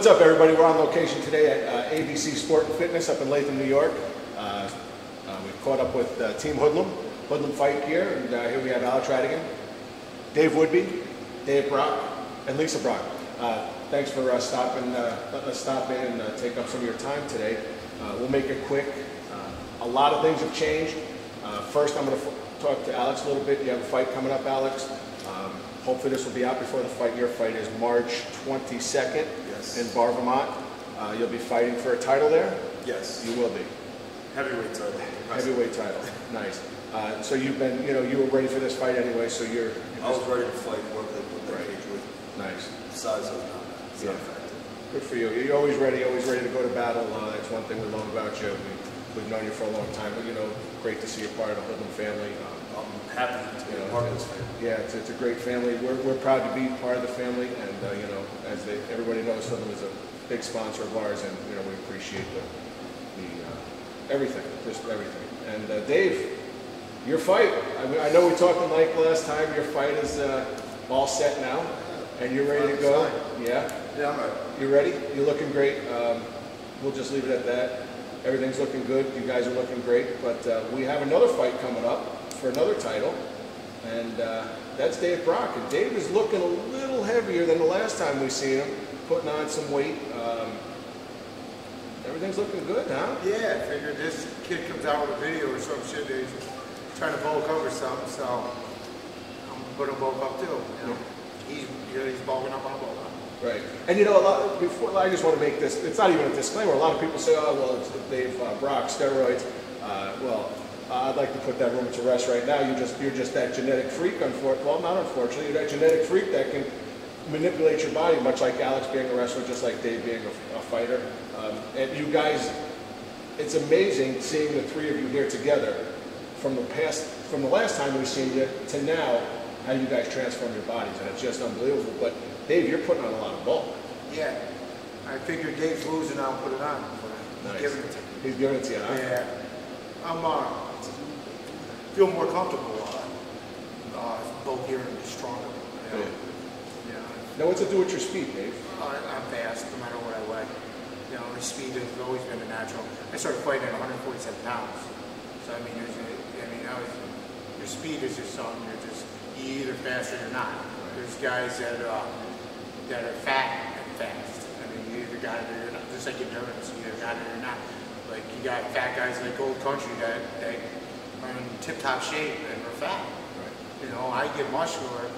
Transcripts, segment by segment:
What's up, everybody? We're on location today at ABC Sport and Fitness up in Latham, New York. We caught up with Team Hoodlum Fight Gear, and here we have Alex Radigan, Dave Woodby, Dave Brock, and Lisa Brock. Thanks for letting us stop in and take up some of your time today. We'll make it quick. A lot of things have changed. First, I'm going to talk to Alex a little bit. You have a fight coming up, Alex. Hopefully this will be out before the fight. Your fight is March 22nd in Bar, Vermont. You'll be fighting for a title there? Yes. You will be. Heavyweight title. Heavyweight title. Nice. So you've been, you were ready for this fight anyway, so you're I was ready to fight what the cage with. Nice. Size of it's not a factor. Good for you. You're always ready to go to battle. That's one thing we love about you. We've known you for a long time, but great to see you're part of the Hoodlum family. I'm happy to be part of this family. Yeah, it's a great family. We're proud to be part of the family, and as everybody knows, Hoodlum is a big sponsor of ours, and we appreciate the everything, just everything. And Dave, your fight. I know we talked in Mike last time. Your fight is all set now, and you're ready to go. Yeah. Yeah, I'm ready. You ready? You're looking great. We'll just leave it at that. Everything's looking good. You guys are looking great. But we have another fight coming up for another title, and that's Dave Brock. And Dave is looking a little heavier than the last time we seen him, putting on some weight. Everything's looking good, huh? Yeah, I figured this kid comes out with a video or some shit that he's trying to bulk up or something, so I'm going to bulk up too. He's bulking up, I'm bulking up. Right. And before I just want to make this, it's not even a disclaimer. A lot of people say, oh, well, it's Dave Brock, steroids. I'd like to put that rumor to rest right now. You're just that genetic freak, well, not unfortunately. You're that genetic freak that can manipulate your body, much like Alex being a wrestler, just like Dave being a fighter. And you guys, it's amazing seeing the three of you here together from the last time we've seen you to now, how you guys transform your bodies, and it's just unbelievable. But Dave, you're putting on a lot of bulk. Yeah. I figured Dave's losing, I'll put it on. Nice. He's giving it to me. He's giving it to you, huh? Yeah. I'm feel more comfortable bulkier and stronger. Now, what's it do with your speed, Dave? I'm fast, no matter what I weigh. My speed has always been a natural. I started fighting at 147 pounds. So your speed is just something you're either fast or you're not. There's guys that are fat and fast. You either got it or you're not. Just like endurance, you either got it or you're not. Like you got fat guys like Old Country that are in tip-top shape and are fat. Right. I get muscular.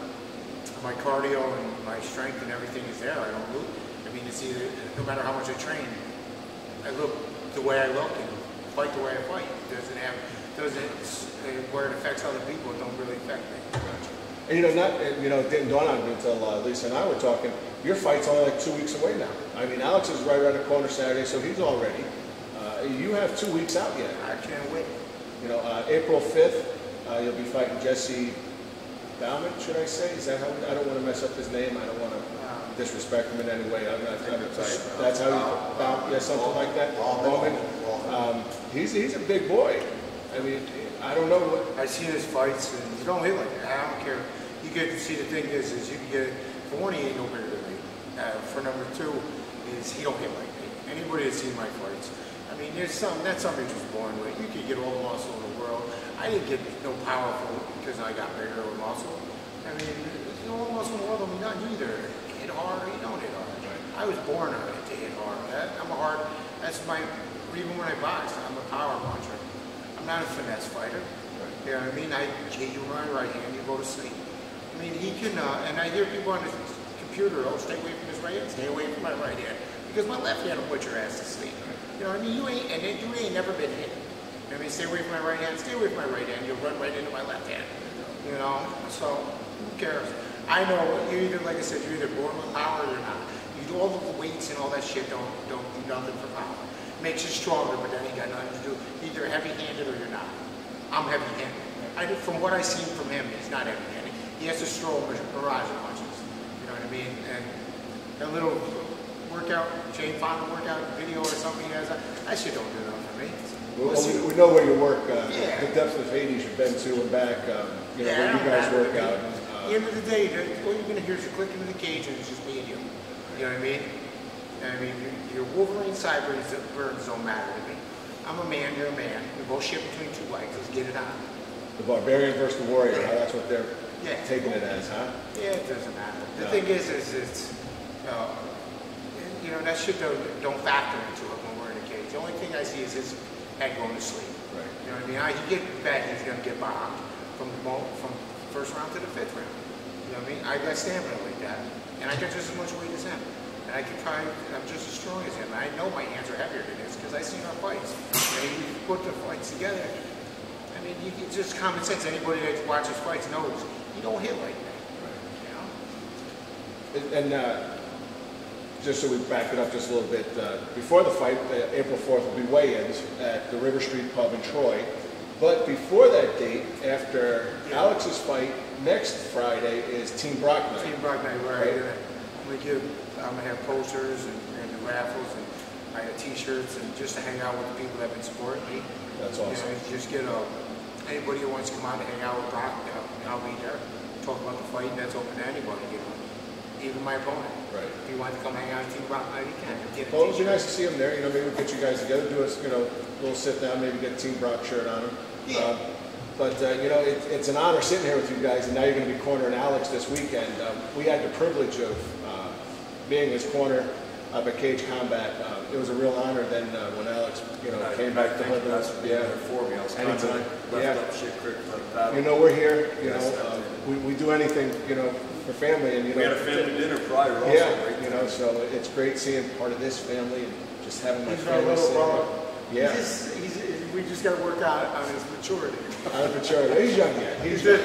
My cardio and my strength and everything is there. I don't lose. It's either, no matter how much I train, I look the way I look and fight the way I fight. Where it affects other people, it don't really affect me. Gotcha. And it didn't dawn on me until Lisa and I were talking. Your fight's only like 2 weeks away now. Alex is right around the corner Saturday, so he's all ready. You have 2 weeks out yet. I can't wait. April 5th, you'll be fighting Jesse Bauman, should I say? Is that how? I don't want to mess up his name. I don't want to disrespect him in any way. That's how you, something like that. Bauman. He's a big boy. I don't know what. I've seen his fights, and you don't hit like that. I don't care. You get to see the thing is you can get, for one, he ain't no bigger than me. For number two, is he don't hit like me. Anybody that's seen my fights, that's something you're just born with. You can get all the muscle in the world. I didn't get no powerful because I got bigger with muscle. There's all the muscle in the world. Not either. Hit hard or you don't hit hard. I was born on it to hit hard. Even when I box, I'm a power puncher. I'm not a finesse fighter. You know what I mean? I hit you with my right hand, you go to sleep. He can, and I hear people on the computer, stay away from his right hand, stay away from my right hand. Because my left hand will put your ass to sleep. You ain't never been hit. Stay away from my right hand, stay away from my right hand, you'll run right into my left hand. So who cares? I know like I said, you're either born with power or you're not. You do all the weights and all that shit don't do nothing for power. Makes you stronger, but that ain't got nothing to do. Either heavy-handed or you're not. I'm heavy-handed. From what I see from him, he's not heavy-handed. He has to throw barrage of punches. You know what I mean? And that little workout, Jane Fonda workout video or something he has, that shit don't do nothing for me. We know where you work, the depths of Hades you've been to and back, where you guys work out. At the end of the day, all you're going to hear is a click into the cage and it's just me and you. You know what I mean? And I mean, your Wolverine sideburns don't matter to me. I'm a man, you're a man. We both shit between two legs. Let's get it on. The barbarian versus the warrior, huh? That's what they're taking it as, huh? Yeah, it doesn't matter. The thing is it's, you know, that shit don't factor into it when we're in a cage. The only thing I see is his head going to sleep. Right. You know what I mean? He get bet he's going to get bombed from first round to the fifth round. You know what I mean? I got stamina like that, and I got just as much weight as him. And I can I'm just as strong as him. And I know my hands are heavier than his because I've seen our fights. And we put the fights together. I mean, it's just common sense. Anybody that watches fights knows you don't hit like that. Right. You know? And just so we back it up just a little bit, before the fight, April 4th will be weigh-ins at the River Street Pub in Troy. But before that date, after Alex's fight, next Friday is Team Brock night. Team Brock night, right? I'm gonna have posters and do raffles and I have T-shirts and just to hang out with the people that have been supporting me. That's awesome. You know, just get anybody who wants to come out and hang out with Brock, I'll be there. Talk about the fight, and that's open to anybody. You know, even my opponent. Right. If you want to come hang out at Team Brock night, you can. Well, it would be nice to see him there. You know, maybe we'll get you guys together, do a little sit down, maybe get a Team Brock shirt on him. Yeah. But you know, it's an honor sitting here with you guys, and now you're going to be cornering Alex this weekend. We had the privilege of being his corner up at Cage Combat. It was a real honor then when Alex, came back to Hoodlum. That's what for me. I was kind of left up shit creek like that. You know, we're here. You know, we do anything, for family, and we had a family dinner prior also. Yeah, right? so it's great seeing part of this family and just having my He's our family. little brother. Yeah. We just got to work out on his maturity. On maturity. He's young yet. He's a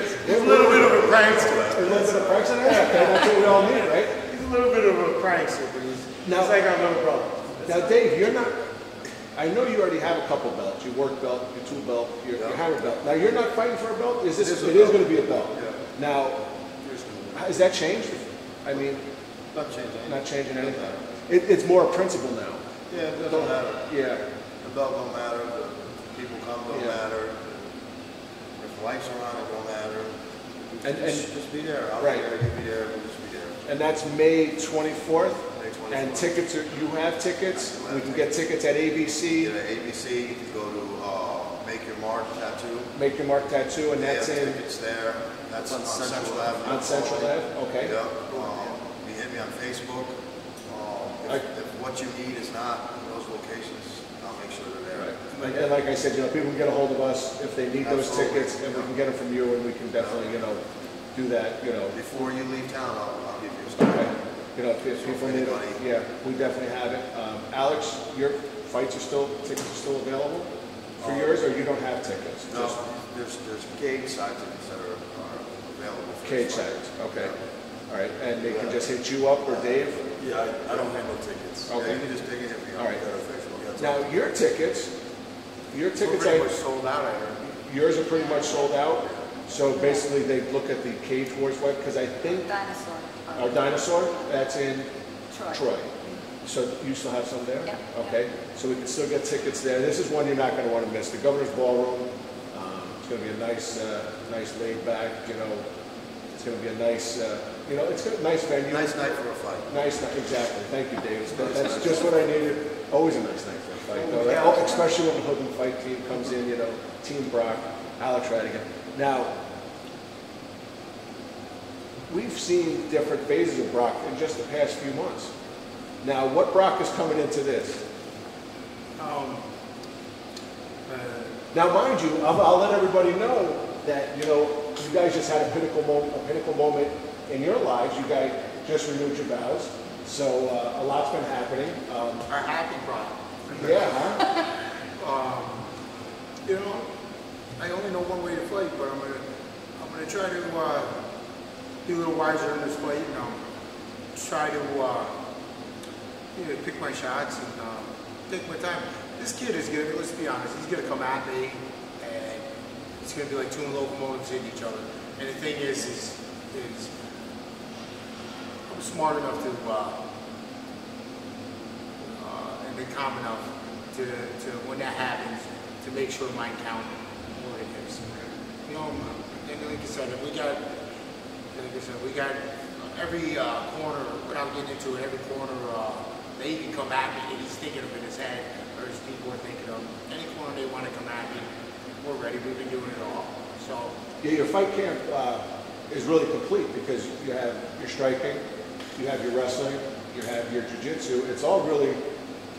little bit of a prankster. A little bit of prankster? Yeah, that's what we all need, right? He's a little bit of a prankster, but he's like our little brother. Now, Dave, you're not, I know you already have a couple belts. Your work belt, your tool belt, your hammer belt. Now, you're not fighting for a belt? It is going to be a belt. Yeah. Now, has that changed? I mean, Not changing anything. not changing anything. It's more a principle now. Yeah, it doesn't matter. Yeah. The belt don't matter. The people come don't matter. If the lights are on, it don't matter. And just be there. I'll right. be there. You'll be there. We'll just be there. And that's May 24th. May 24th. And tickets you have tickets. We can get tickets at ABC. Get an ABC. You can go to Make Your Mark Tattoo. Make Your Mark Tattoo, and that's They have in tickets there. That's on Central Avenue. on Central Ave. Okay. Yeah. You hit me on Facebook. If what you need is not in those locations, I'll make sure they're there. Right. And like I said, people can get a hold of us if they need those Absolutely. tickets, and we can get them from you, and we can definitely, do that, Before you leave town, I'll give you a start. Okay. If people need it, we definitely have it. Alex, your tickets are still available for yours, or you don't have tickets? No, there's cage side tickets that are available. For Cage this fight. sides, okay. All right, and they can just hit you up or Dave? Yeah, I don't handle tickets. Yeah, Okay. you can just dig in. All right. Facebook. Now, your tickets We're pretty much sold out, I heard. yours are pretty much sold out. So basically, they look at the Cage Wars web, because I think Dinosaur. our Dinosaur, that's in Troy. Troy. So you still have some there? Yeah. Okay, so we can still get tickets there. This is one you're not going to want to miss. The Governor's Ballroom. It's going to be a nice laid back. It's going to be a nice, it's a nice venue. Nice night for a fight. Nice night, exactly. Thank you, Dave. That's just what I needed. Always a nice night for a fight, though. Yeah. Oh, especially when the Hoodlum fight team comes in. Team Brock, Alex Radigan. Now, we've seen different phases of Brock in just the past few months. Now, what Brock is coming into this? Now, mind you, I'll let everybody know that you guys just had a pinnacle moment in your lives. You guys just renewed your vows, so a lot's been happening. Our happy Brock. Yeah, huh? I only know one way to fight, but I'm gonna try to be a little wiser in this fight. Try to pick my shots and take my time. This kid is gonna, let's be honest, he's gonna come at me and it's gonna be like two locomotives hitting each other. And the thing is I'm smart enough to and be calm enough to when that happens to make sure mine count more than his. And like I said, we got every corner, without getting into it, every corner that he can come at me and he's thinking of in his head, or his people are thinking of. Any corner they want to come at me, we're ready. We've been doing it all. So yeah, your fight camp is really complete because you have your striking, you have your wrestling, you have your jiu-jitsu. It's all really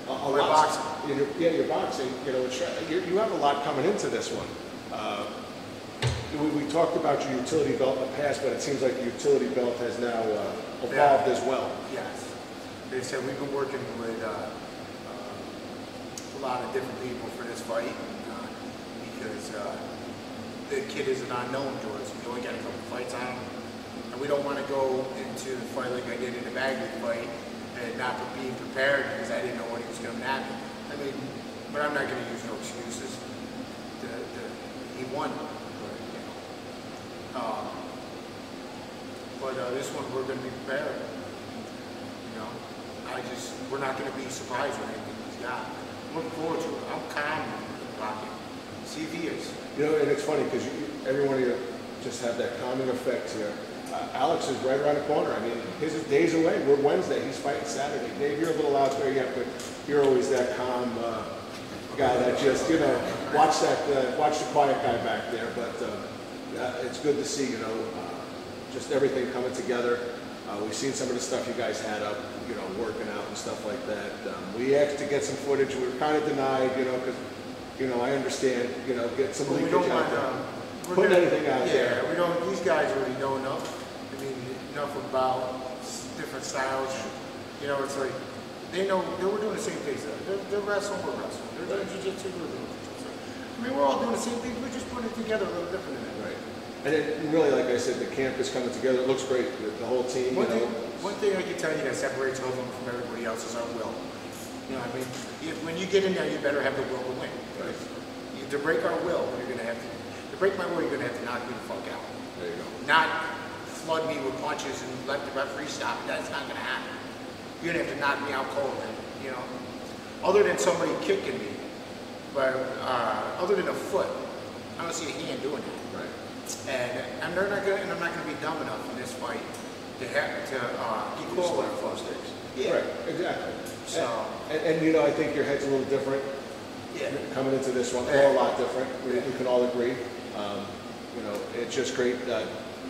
a lot. Boxing. Yeah, your boxing. You know, you have a lot coming into this one. We talked about your utility belt in the past, but it seems like the utility belt has now evolved as well. Yes. They said we've been working with a lot of different people for this fight because the kid is an unknown to us. We only got a couple fights on him. And we don't want to go into the fight like I did in the Bagley fight and not being prepared because I didn't know what he was coming at me. I mean, but I'm not going to use no excuses. He won. But this one we're going to be prepared. You know, we're not going to be surprised with anything he's got. I'm looking forward to it. I'm calm in the pocket. See if he is. You know, and it's funny because every one of you just have that calming effect here. Alex is right around the corner. I mean, his is days away. We're Wednesday. He's fighting Saturday. Dave, you're a little out there yet, but you're always that calm guy that just, you know, watch the quiet guy back there. But it's good to see, you know, just everything coming together. We've seen some of the stuff you guys had up, you know, working out and stuff like that. We asked to get some footage. We were kind of denied, you know, because, you know, I understand, you know, get some leakage out there. Putting anything out there. Yeah, we don't. These guys already know enough. I mean, enough about different styles. You know, it's like they know we're doing the same things. They're wrestling, we're wrestling. They're doing jiu-jitsu, we're doing jiu-jitsu. I mean, we're all doing the same things. We're just putting it together a little different than that. Right. And then, really, like I said, the camp is coming together. It looks great. The whole team. One thing I can tell you that separates Hoodlum from everybody else is our will. You know what I mean? When you get in there, you better have the will to win. Right. To break our will, you're going to have to. To break my will, you're going to have to knock me the fuck out. There you go. Not flood me with punches and let the referee stop. That's not going to happen. You're going to have to knock me out cold, and, you know. Other than somebody kicking me, but other than a foot, I don't see a hand doing that. Right. And I'm not going to be dumb enough in this fight to have to keep calling for sticks. Yeah. Right. Exactly. So. And you know, I think your head's a little different. Yeah. Coming into this one, all a lot different. We can all agree. You know, it's just great.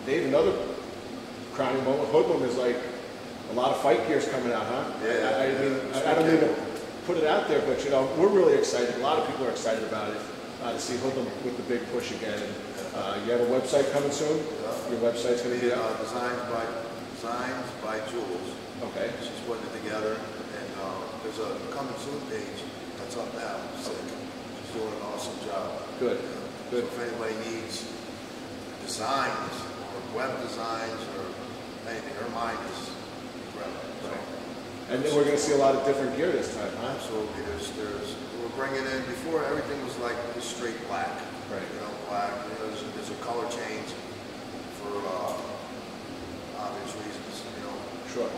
Dave, another crowning moment. Hoodlum is like a lot of fight gears coming out, huh? Yeah. I mean, I don't mean to put it out there, but you know, we're really excited. A lot of people are excited about it to see Hoodlum with the big push again. And you have a website coming soon. Your website's going to be out. Designs by Jules. Okay. She's putting it together, and there's a coming soon page that's up now. She's doing an awesome job. Good. Good. So if anybody needs designs or web designs or anything, her mind is incredible. So, and then we're going to see a lot of different gear this time, huh? absolutely. We're bringing in, before everything was like just straight black. Right. You know, black. You know, there's a color change for obvious reasons. You know. Sure.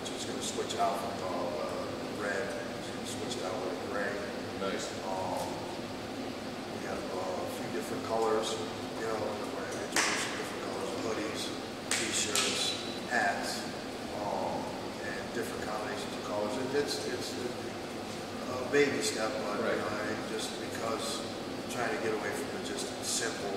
Which is going to switch out from red. It's going to switch out with gray. Nice. We have a few different colors. You know, we're introducing different colors of hoodies, t-shirts, hats, and different combinations of colors. It's a baby step, but right. You know, just because I'm trying to get away from the just simple.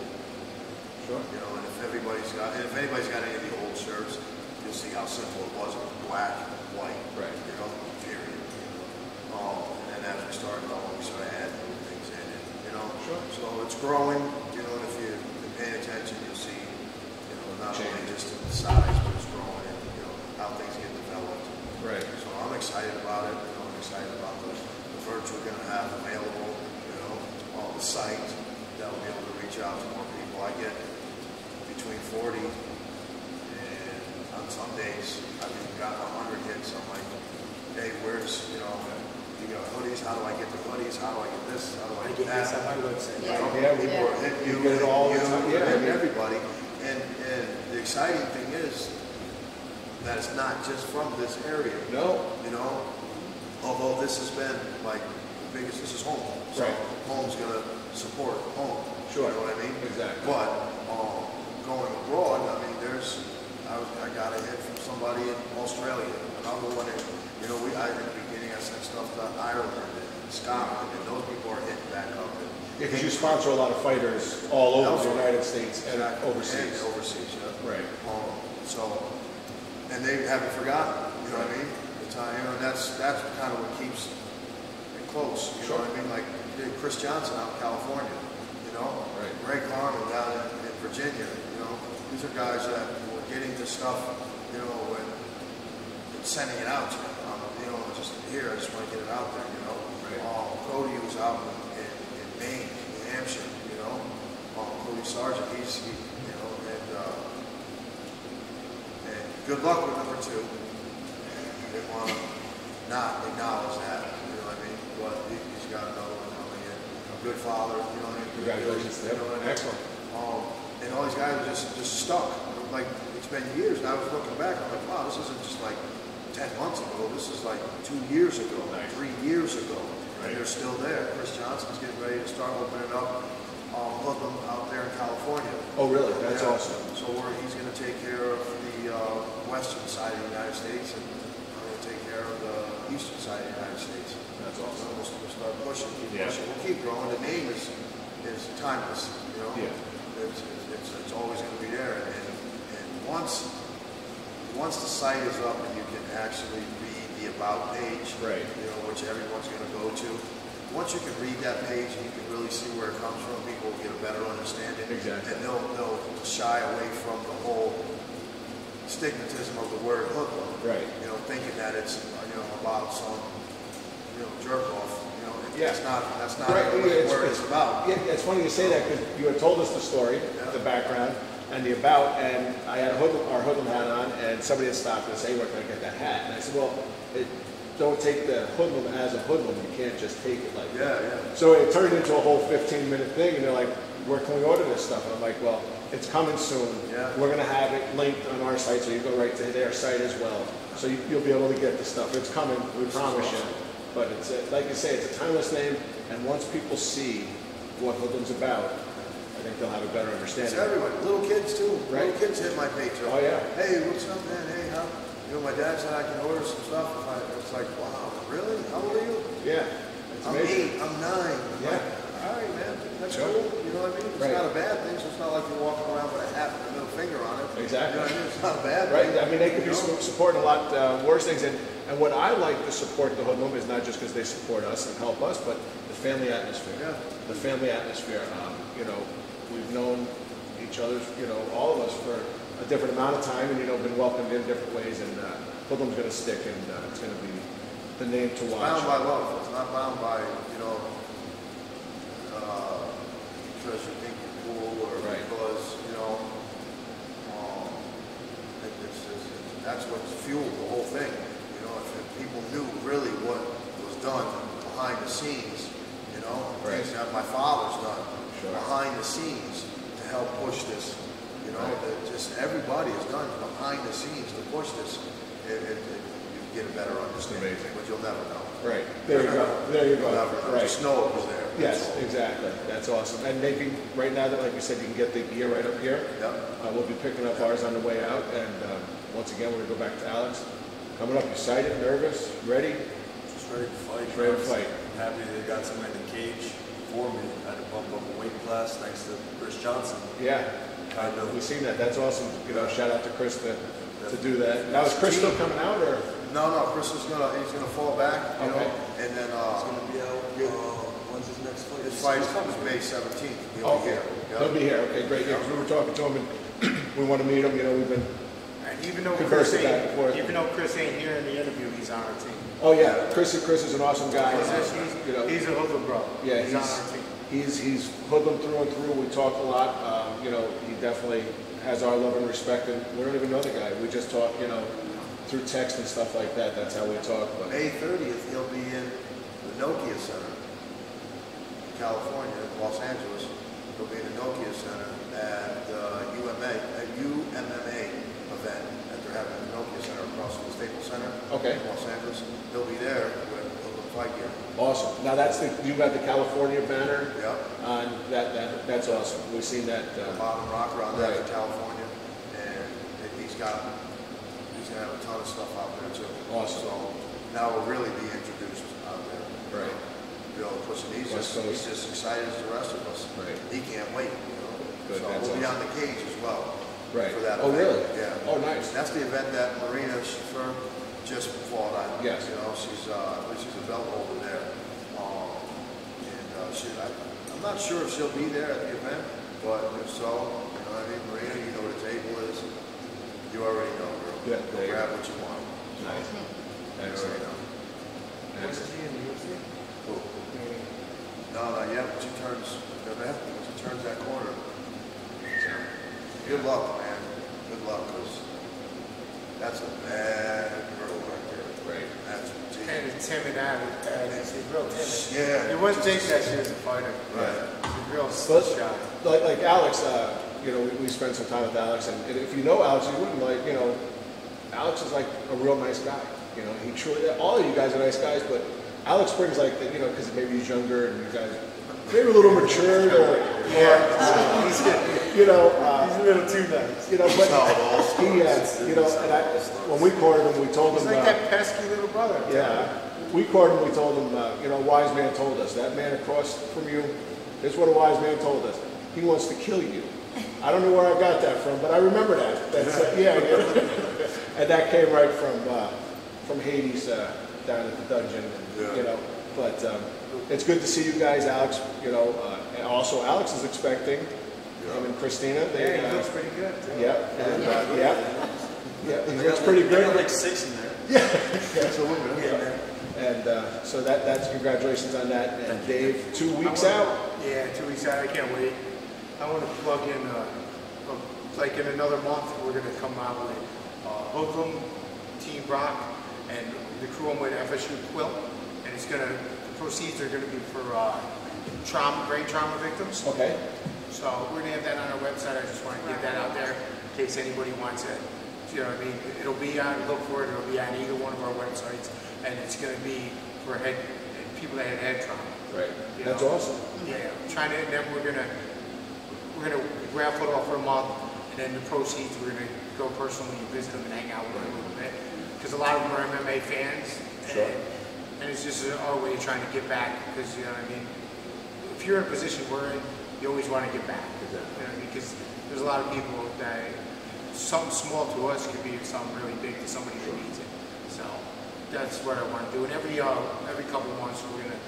Sure. You know, and if anybody's got any of the old shirts, you'll see how simple it was with black, white. Right. You know, period. And then as we started going, we sort of add new things in it. You know. Sure. So it's growing. You know, and if you're paying attention, you'll see. You know, not only just in the size, but it's growing and you know how things get developed. Right. So I'm excited about it. You know, I'm excited about the merch we're going to have available. You know, on the site that will be able to reach out to more people. I get between 40 and on some days I've even gotten 100 hits. I'm like, hey, where's, you know, hoodies? How do I get the hoodies? How do I get this? How do I get that? on my website. You know, Yeah, people are hitting you, get it all the time. Yeah, and everybody. And the exciting thing is that it's not just from this area. No. You know, although this has been like the biggest, this is home. So Right. home's going to support home. Sure. You know what I mean? Exactly. But going abroad, I mean, I got a hit from somebody in Australia, another one in You know, I in the beginning I sent stuff to Ireland and Scotland, and those people are hitting back up. Yeah, because you sponsor a lot of fighters all over the United States and overseas. And overseas, yeah. Right. So, and they haven't forgotten, you know what I mean? The time, you know, and that's kind of what keeps it close, you know what I mean? Like Chris Johnson out in California, you know? Right. Ray Carmen down in Virginia, you know? These are guys that were getting this stuff, you know, and sending it out to you. You know, just here, I just want to get it out there, you know? Right. Cody was out in Maine, New Hampshire, you know? Cody Sargent, you know, and good luck with number 2. They want to not acknowledge that, you know what I mean? But he's got another one coming in. A good father, you know what I mean? Congratulations to him. You know what I mean? Excellent. And all these guys are just stuck. Like, it's been years, and I was looking back, I'm like, wow, this isn't just like 10 months ago. This is like 2 years ago, 3 years ago. And they're still there. Chris Johnson's getting ready to start opening up Hoodlum out there in California. Oh, really? That's awesome. So he's going to take care of the western side of the United States, and I'm going to take care of the eastern side of the United States. That's awesome. We'll start pushing, pushing. We'll keep growing. The name is timeless, you know? Yeah. It's always going to be there. And once the site is up and you can actually read the About page, right, you know, which everyone's going to go to, once you can read that page and you can really see where it comes from, people will get a better understanding. Exactly. And they'll shy away from the whole stigmatism of the word hoodlum. Right. You know, thinking that it's, you know, about some, you know, jerk off. You know, that's not right. what the word is about. Yeah, it's funny you say that because you had told us the story, the background, and the about, and I had our Hoodlum hat on, and somebody had stopped and said, hey, where can I get that hat? And I said, well, don't take the Hoodlum as a Hoodlum. You can't just take it like that. Yeah. So it turned into a whole 15-minute thing, and they're like, where can we order this stuff? And I'm like, well, it's coming soon. Yeah. We're going to have it linked on our site, so you go right to their site as well. So you'll be able to get the stuff. It's coming, we promise you. But it's like you say, it's a timeless name, and once people see what Hoodlum's about, I think they'll have a better understanding. It's everyone, little kids too. Right. Little kids hit my page. Oh yeah. Hey, what's up, man? Hey, how? You know, my dad said I can order some stuff. It's like, wow, really? How old are you? Yeah. It's I'm amazing. 8. I'm 9. Yeah. Like, all right, man. That's Sure. cool. You know what I mean? It's Right. not a bad thing. So it's not like you're walking around with a hat and a middle finger on it. Exactly. You know what I mean? It's not a bad Right. thing. I mean, they could be You know? supporting a lot worse things. And what I like to support the Hoodlum is not just because they support us and help us, but the family atmosphere. Yeah. The family atmosphere. You know, we've known each other, you know, all of us for a different amount of time, and you know, been welcomed in different ways. And Hoodlum's going to stick, and it's going to be the name to watch. Bound by love. It's not bound by, you know, because you think you're cool or Right. because, you know, that's what's fueled the whole thing. You know, if people knew really what was done behind the scenes, you know, Right. things that my father's done Sure. behind the scenes to help push this, you know, Right. that just everybody has done behind the scenes to push this. You get a better understanding, amazing. but you'll never know. Right. There you go. There you go. You'll never know. Right. Just know it was there. Yes, That's all. exactly. That's awesome. And maybe right now that, like you said, you can get the gear right up here. Yep. We'll be picking up ours on the way out. And once again, we're going to go back to Alex. Coming up, excited, nervous, ready? Just ready to fight. Ready to fight. I'm happy they got somebody in the cage for me. I had to bump up a weight class thanks to Chris Johnson. Yeah. Kind of. We've seen that. That's awesome. You know, shout out to Chris to do that. Now, is Chris still coming out, or? No, Chris is he's gonna fall back, you Okay. know, and then He's going to be out. When's his next fight? his fight is May 17th. He'll be Okay. here. Yep. He'll be here. Okay, great. Yeah, 'cause we were talking to him, and we want to meet him. You know, we've been. And even though Conversing back and forth. Chris ain't here in the interview, he's on our team. Oh yeah, Chris is an awesome guy. You know, He's a Hoodlum bro. yeah, he's on our team. he's Hoodlum through and through. We talk a lot. You know, he definitely has our love and respect, and we don't even know the guy. We just talk, you know, through text and stuff like that. That's how we talk. But May 30th, he'll be in the Nokia Center, in California, Los Angeles. He'll be in the Nokia Center at UMMA event that they're having at the Nokia Center across from the Staples Center. Okay. In Los Angeles. He'll be there with the fight gear. awesome. Now you got the California banner. Yep. On that's awesome. We've seen that. Bottom rocker on that Right. in California, and he's gonna have a ton of stuff out there too. Awesome. So now will really be introduced out there. Right. You know, listen, he's just excited as the rest of us. Right. He can't wait, you know. Good, So that's we'll be awesome. on the cage as well. Right. For that Oh, event. really? Yeah. Oh, nice. That's the event that Marina Schiffer just fought on. Yes. You know, she's a belt over there. I'm not sure if she'll be there at the event, but if so, you know what I mean, Marina, you know what the table is. You already know, girl. Yeah, there you Grab go. what you want. Nice. You already Excellent. know. Excellent. Who? No, not yet, but she turns that corner. Good luck, man. Good luck, because that's a bad girl right there. Right. That's And it's timid attitude. She's real timid. Yeah. You wouldn't think that she was a fighter. Right. She's real But shy. like Alex, you know, we spent some time with Alex, and if you know Alex, you wouldn't like, you know, Alex is like a real nice guy. You know, he truly, all of you guys are nice guys, but Alex brings like, you know, because maybe he's younger and you guys maybe a little matured or, He's you know, a little too nice. you know, but he, you know, and when we courted him, we told He's him, like that pesky little brother. yeah, we courted him, we told him, you know, a wise man told us, that man across from you, here's what a wise man told us. He wants to kill you. I don't know where I got that from, but I remember that. That's, yeah. And that came right from Hades down at the dungeon, and, you know. But it's good to see you guys, Alex. You know, and also Alex is expecting him and Christina. They, He looks pretty good, too. Yeah, and, yeah, he looks pretty I good. got like 6 in there. Yeah, absolutely. Yeah. And so that's congratulations on that. And Dave, 2 weeks out. Yeah, 2 weeks out. I can't wait. I want to plug in, like in another month, we're going to come out with Hoodlum, Team Brock, and the crew I'm with, FSU Quilt. And it's going to, the proceeds are going to be for brain trauma victims. Okay. So we're going to have that on our website. I just want to get that out there in case anybody wants it. You know what I mean? It'll be on, look for it, it'll be on either one of our websites. And it's going to be for people that had head trauma. Right. You That's know? awesome. Yeah. Trying to, and then we're gonna raffle it off for a month, and then the proceeds we're gonna go personally visit them and hang out with them a little bit, because a lot of them are MMA fans, Sure. and it's just our way of trying to give back. Because you know what I mean, if you're in a position we're in, you always want to give back. Exactly. You know, because there's a lot of people that something small to us could be something really big to somebody who needs it. So that's what I want to do. And every couple of months we're gonna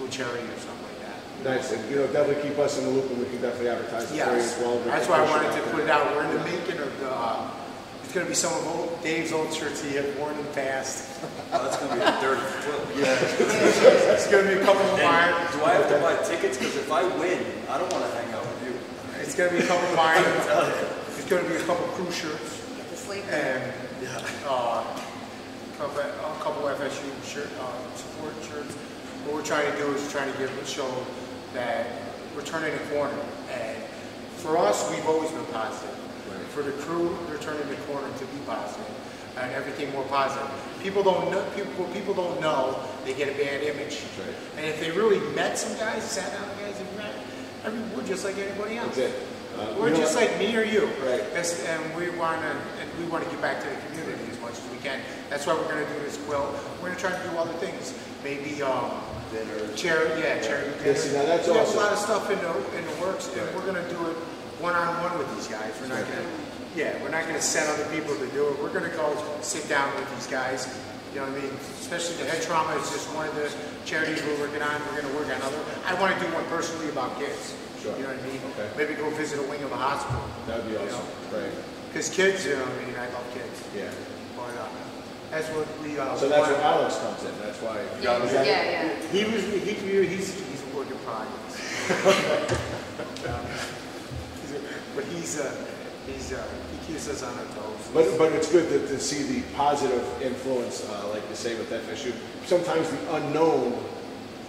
do a charity or something like that. Nice, and you know, definitely keep us in the loop, and we can definitely advertise it for you as well. That's why I wanted to put it out. We're in the making of the. It's going to be some of Dave's old shirts he had worn in the past. Oh, that's going to be a dirty flip. Yeah. It's going to be a couple of mine. Do I have to buy tickets? Because if I win, I don't want to hang out with you. It's going to be a couple of mine. It's going to be a couple of crew shirts. Get to sleep. And a couple FSU support shirts. What we're trying to do is trying to show that we're turning a corner. And for us, we've always been positive. Right. For the crew, they're turning the corner to be positive and everything more positive. People don't know. People don't know. They get a bad image. Right. And if they really met some guys, sat down with guys, and met, I mean, we're just like anybody else. That's it. We're you know just what? like me or you. Right. And we want to give back to the community as much as we can. That's why we're going to do this quilt. We're going to try to do other things. Maybe charity. Yeah, see, now that's we have awesome. a lot of stuff in the works, and we're going to do it one-on-one with these guys. We're not going to. Yeah, we're not going to send other people to do it. We're going to go sit down with these guys. You know what I mean? Especially the head trauma is just one of the charities we're working on. We're going to work on other. I want to do one personally about kids. Sure. You know what I mean? Okay. Maybe go visit a wing of a hospital. That would be awesome. Right. Because kids, you know what I mean? I love kids. Yeah. But that's what we. So that's where Alex comes in. That's why. Yeah. He's a work in progress. But he keeps us on our toes. But it's good to see the positive influence, like you say with FSU. Sometimes the unknown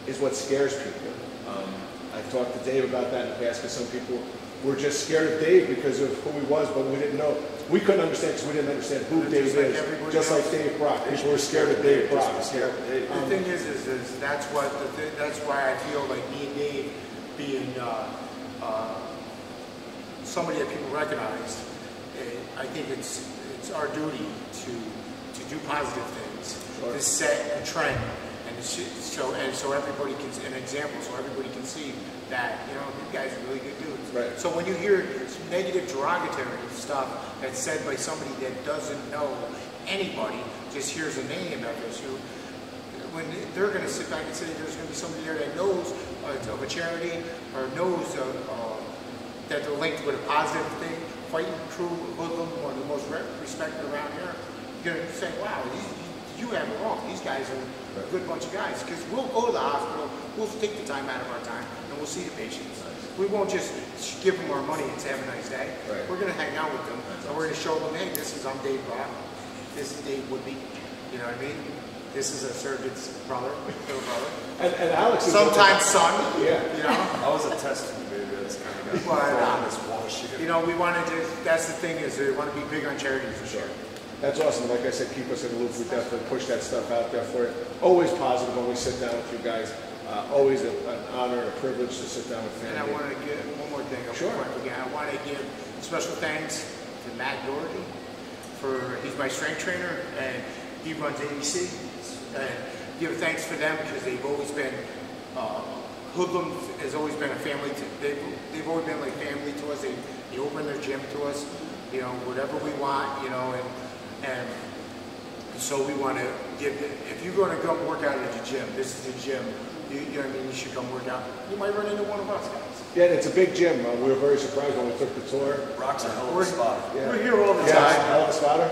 is what scares people. I've talked to Dave about that in the past, because some people were just scared of Dave because of who he was, but we didn't know. We couldn't understand because we didn't understand who Dave is. Just like Dave Brock. People were scared of Dave Brock. The thing is that's why I feel like me and Dave being somebody that people recognize. I think it's our duty to do positive things. to set a trend. And so everybody can, an example, so everybody can see that, you know, you guys are really good dudes. Right. So when you hear negative, derogatory stuff that's said by somebody that doesn't know anybody, just hears a name of issue, when they're going to sit back and say there's going to be somebody there that knows of a charity or knows that they're linked with a positive thing, fighting crew, Hoodlum, one of the most respected around here, you're going to say, wow, you have it wrong. These guys are a good bunch of guys. Because we'll go to the hospital, we'll take the time out of our time, and we'll see the patients. We won't just give them our money and say, have a nice day. Right. We're going to hang out with them, and we're going to show them, hey, I'm Dave Brock. This is Dave Woodby. You know what I mean? This is a surgeon's brother, little brother. And Alex is sometimes son. Yeah. You know? I was a test tube baby. That's kind of But, you know, we want to just, that's the thing is we want to be big on charity for sure. That's awesome. Like I said, keep us in the loop. We definitely push that stuff out there for you. Always positive when we sit down with you guys. Always an honor and a privilege to sit down with family. And I want to give one more thing. Sure. I want to give special thanks to Matt Doherty he's my strength trainer and he runs ABC. And give thanks for them because they've always been, Hoodlum has always been a family. They've always been like family to us. They open their gym to us, you know, whatever we want, you know, and so we want to give, if you're going to go work out at the gym, this is the gym, you know what I mean, you should come work out. You might run into one of us guys. Yeah, and it's a big gym. We were very surprised when we took the tour. Rock's a hell of a spot. Yeah. We're here all the Yeah, time. hell of a spotter.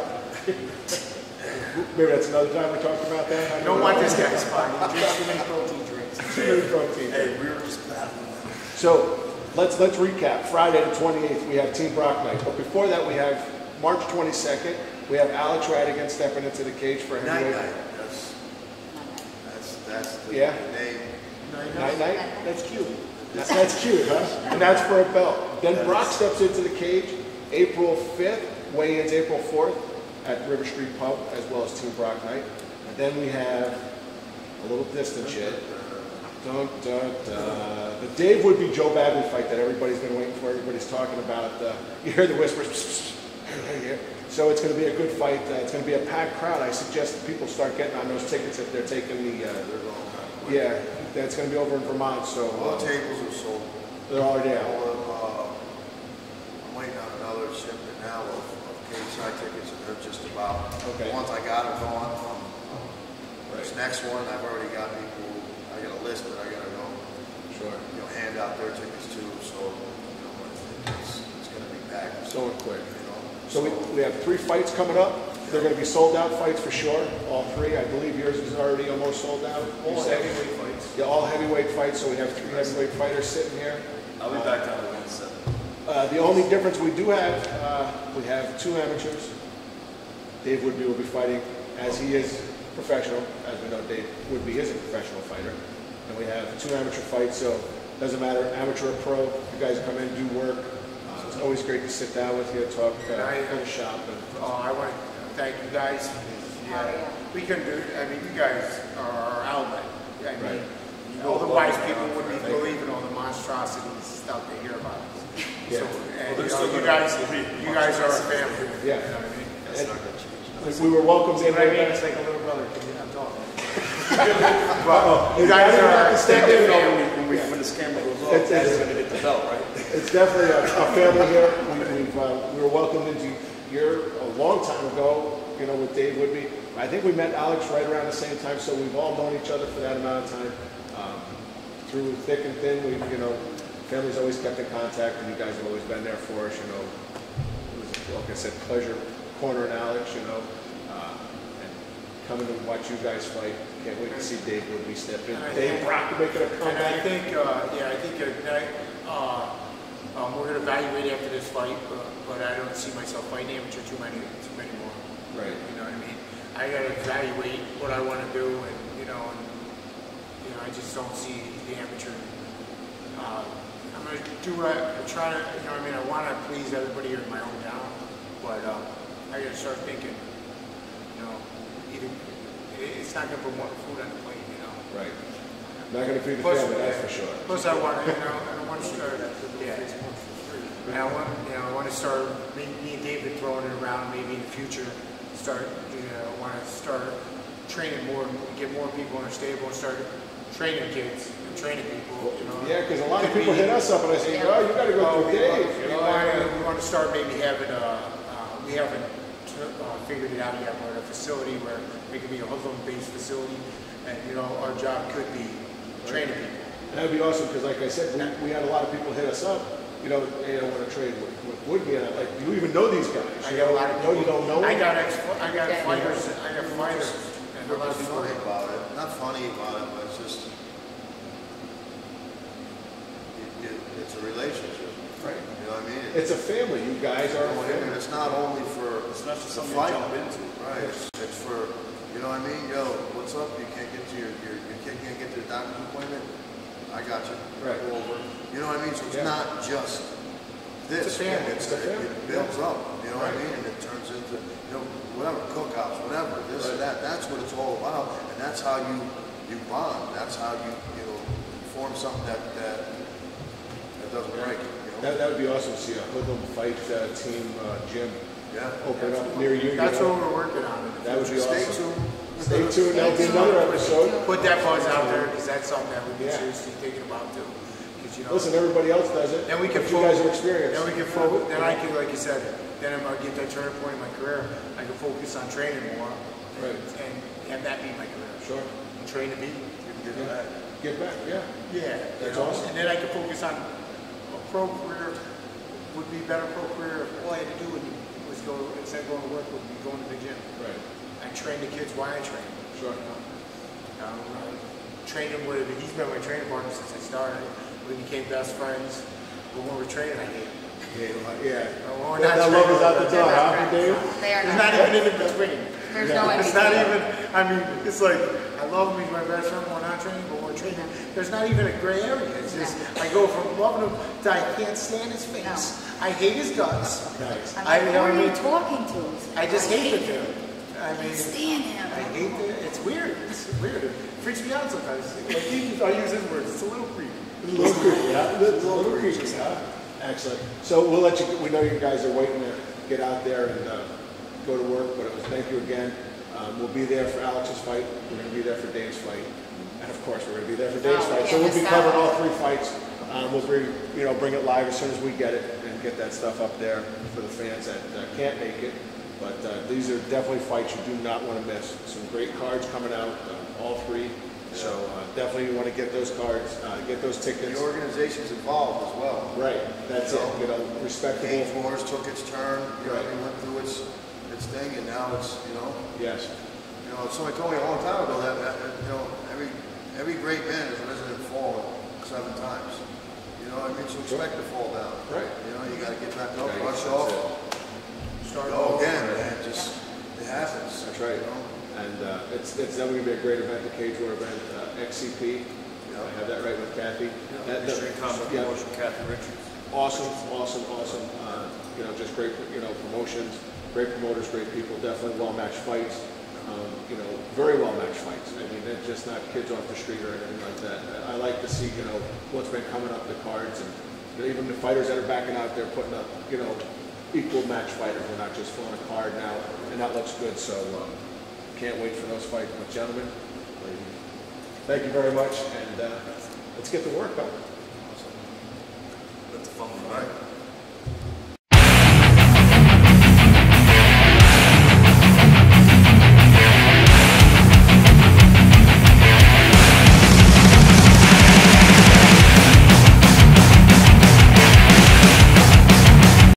Maybe that's another time we talk about that. I don't want this guy's spot. He drinks too many protein drinks. Too many protein. Hey, we were just battling. So let's recap. Friday the 28th, we have Team Brock night. But before that, we have March 22nd. We have Alex Radigan stepping into the cage for heavyweight. Night. That's the Yeah. name. Night. That's cute. That's cute, huh? And that's for a belt. Then Brock steps into the cage April 5th, weigh-ins April 4th at River Street Pub, as well as Team Brock night. And then we have a little distant shit. Dun, dun, dun. The Dave Woodby Joe Bagley fight that everybody's been waiting for. Everybody's talking about. You hear the whispers. So it's going to be a good fight. It's going to be a packed crowd. I suggest that people start getting on those tickets if they're taking the. Yeah, that's going to be over in Vermont. So All the tables are sold. they're already out. I'm waiting on another shipment now of cage side tickets, and they're just about. Okay. Once I got them going from this next one, I've already got people. I got a list that I got to go. Sure. You know, hand out their tickets too. So you know, it's going to be packed. So quick. You know. So we have 3 fights coming up. They're going to be sold out fights for sure. All 3. I believe yours is already almost sold out. All heavyweight fights. Yeah, all heavyweight fights. So we have 3 heavyweight fighters sitting here. I'll be back down to 1-7. The only difference we do have, we have 2 amateurs. Dave Woodby will be fighting as he is professional. As we know, Dave Woodby is a professional fighter. And we have 2 amateur fights, so it doesn't matter, amateur or pro. You guys come in, do work. It's always great to sit down with you, talk, go to shop. I want to thank you guys. Yeah, we couldn't do it. I mean, you guys are our outlet. I mean, otherwise people wouldn't be believing all the monstrosities stuff they hear about us. Yeah. So, and, you guys are our family. Yeah. You know what I mean? That's not going to change. Like we were welcomed in. I mean, it's like a little brother. I'm talking. Well, you guys are our extended family. When this camera goes off, that's going to hit the belt, right? It's definitely a family here. We were welcomed into here a long time ago, you know, with Dave Woodby. I think we met Alex right around the same time, so we've all known each other for that amount of time. Through thick and thin, you know, family's always kept in contact, and you guys have always been there for us, you know. It was, like I said, pleasure cornering Alex, you know, and coming to watch you guys fight. Can't wait to see Dave Woodby step in. Dave Brock making a comeback. And I think, we're going to evaluate after this fight, but I don't see myself fighting amateur too many more. Right. You know what I mean? I got to evaluate what I want to do, and I just don't see the amateur. I'm going to do what I'm trying to, you know what I mean? I want to please everybody here in my hometown, but I got to start thinking, you know, it's not going to put more food on the plate, you know. Right. Not going to feed the Plus, family, that's for sure. Plus, I want to, I don't want to start. Yeah. And I want to start. Me and David throwing it around. Maybe in the future, I want to start training more, get more people in our stable and start training kids and training people, you know. Yeah, because a lot of people hit us up and I say, oh, you got to go through Dave. We want to start maybe having we haven't figured it out yet. We're at a facility where it could be a Hoodlum-based facility, and you know our job could be training people. That'd be awesome because, like I said, we had a lot of people hit us up. You know, they don't want to trade with Woodby, and I'm like, do you even know these guys? I got a lot of people. You don't know them? I got fighters, and a lot of What's people. funny about it, not funny about it, but it's just, it's a relationship. Right. You know what I mean? It's a family. You guys are a family. And it's not only for, It's not just the something you fight. jump into. Right. It's for, you know what I mean? Yo, what's up? You can't get to your kid can't get to the doctor's appointment? I got you. Right. Go over. You know what I mean? So it's not just this. It's a family. It's a family. It builds up. You know what I mean? And it turns into, you know, whatever, cookouts, whatever, this or that. That's what it's all about. And that's how you bond. That's how you form something that doesn't break. You know? That would be awesome to see a Hoodlum fight team gym open up Absolutely. near you. That's what we're working on. That would be Stay awesome. tuned. Stay tuned. There'll be another episode. Put that buzz out there because that's something that we've been Yeah. seriously thinking about too. Because you know, Listen, everybody else does it. then we can but you guys are experienced. Then we can focus. Then I can, like you said, then I'm gonna get that turning point in my career. I can focus on training more, Right. and have that be my career. Sure. And train the people. Give back. Give back. Yeah. Yeah, That's you know, awesome. and then I can focus on a pro career. Would be better pro career if all I had to do was go instead of going to work would be going to the gym. Right. I train the kids while I train. Sure. You know? Train him with he's been my training partner since I started. We became best friends. But when we're training, I hate him. Yeah. When we're not That love training, is out the They're door, not huh, friends. Dave? They are There's not. not even in between. There's no in It's not between. even, I mean, it's like, I love him, he's my best friend when we're not training, but when we're training, there's not even a gray area. It's just, I go from loving him to I can't stand his face. No. I hate his guts. Nice. I'm I- like, you who know what are I you mean? talking to? I just hate the him. dude. I I mean, can't stand him. I hate it. It's weird. It's weird. It freaks me out sometimes. Like, I use his words. It's a little creepy. A little creepy, yeah. It's a little creepy, huh? Excellent. So we'll let you. We know you guys are waiting to get out there and go to work. But thank you again. We'll be there for Alex's fight. We're going to be there for Dave's fight, and of course we're going to be there for Dave's fight. So can't we'll be miss covering out. all three fights. We'll bring it live as soon as we get it and get that stuff up there for the fans that can't make it. But these are definitely fights you do not want to miss. Some great cards coming out, all three. So definitely you want to get those cards, get those tickets. The organization's involved as well. Right, that's it. You know, respectable. Cage Wars took its turn, you know, Right. it went through its thing, and now it's, Yes. somebody told me a long time ago that every great man has risen and fallen 7 times. You know what I mean? So expect to fall down. Right. You know, you got to get back up, Right, brush that's off, Start go over. again, man. Just it happens. That's right. You know? And it's definitely going to be a great event, the Cage War event, XCP. Yeah. I have that right with Kathy. History Combat yeah. Promotion, Kathy Richards. Awesome. Just great, promotions, great promoters, great people, definitely well-matched fights. Very well-matched fights. I mean, they're just not kids off the street or anything like that. I like to see, what's been coming up the cards, and even the fighters that are backing out there putting up, equal match fighters. We're not just throwing a card now, and that looks good. So can't wait for those fights. But gentlemen, ladies, thank you very much, and let's get to work, huh? That's a fun one. All right.